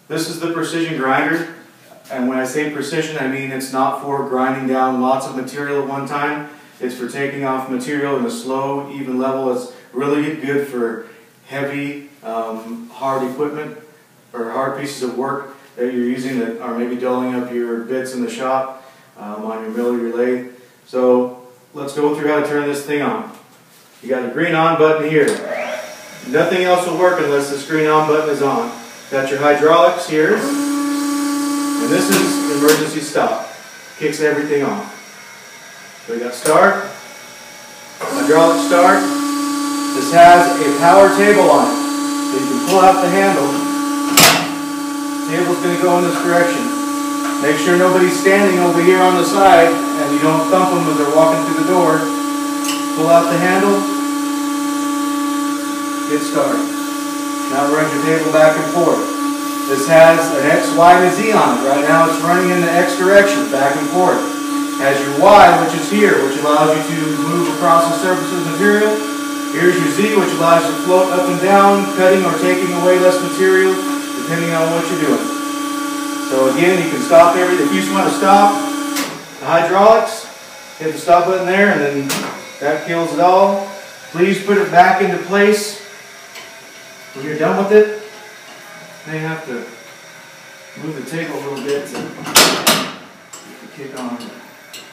This is the precision grinder, and when I say precision, I mean it's not for grinding down lots of material at one time. It's for taking off material in a slow, even level. It's really good for heavy, hard equipment or hard pieces of work that you're using that are maybe dulling up your bits in the shop on your mill or your lathe. So let's go through how to turn this thing on. You got a green on button here. Nothing else will work unless this green on button is on. Got your hydraulics here, and this is emergency stop. Kicks everything off. So we got start, hydraulic start. This has a power table on it, so you can pull out the handle. The table's going to go in this direction. Make sure nobody's standing over here on the side and you don't thump them as they're walking through the door. Pull out the handle, get started. Now run your table back and forth. This has an X, Y, and a Z on it. Right now it's running in the X direction, back and forth. Has your Y, which is here, which allows you to move across the surface of the material. Here's your Z, which allows you to float up and down, cutting or taking away less material, depending on what you're doing. So again, you can stop everything. If you just want to stop the hydraulics, hit the stop button there, and then that kills it all. Please put it back into place when you're done with it. You may have to move the table a little bit to kick on.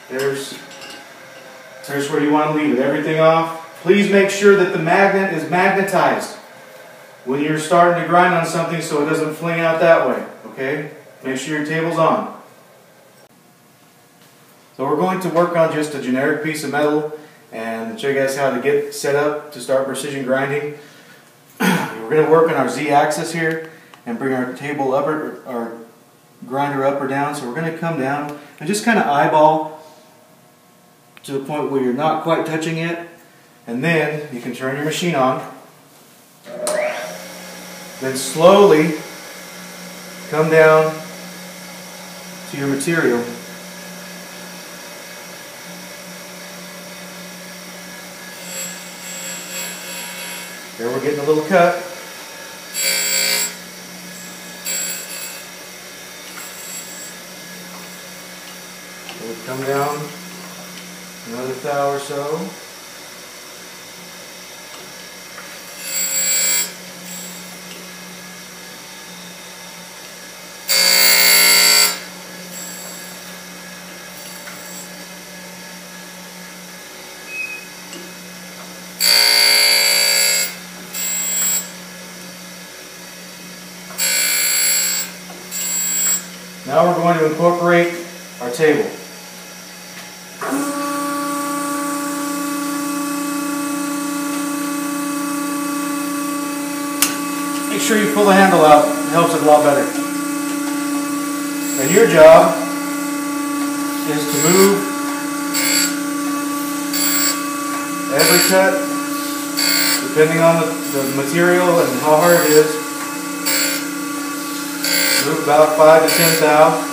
There's where you want to leave it. Everything off. Please make sure that the magnet is magnetized when you're starting to grind on something so it doesn't fling out that way. Okay? Make sure your table's on. So we're going to work on just a generic piece of metal and show you guys how to get set up to start precision grinding. We're going to work on our Z-axis here and bring our table up or our grinder up or down. So we're going to come down and just kind of eyeball to the point where you're not quite touching it, and then you can turn your machine on. Then slowly come down to your material. There we're getting a little cut. We'll come down another thou or so. Now we're going to incorporate our table. Make sure you pull the handle out. It helps it a lot better. And your job is to move every cut, depending on the material and how hard it is. Move about 5 to 10 thou.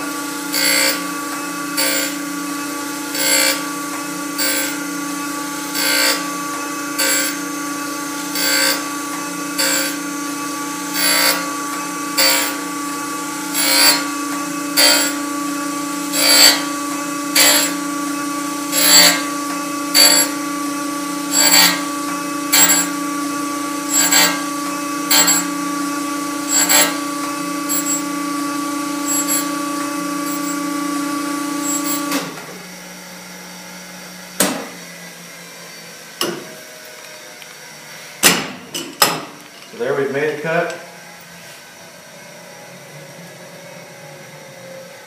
So there we've made a cut.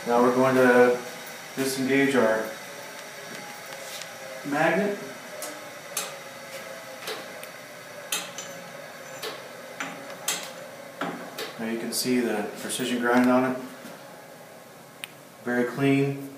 Now we're going to disengage our magnet. Now you can see the precision grind on it. Very clean.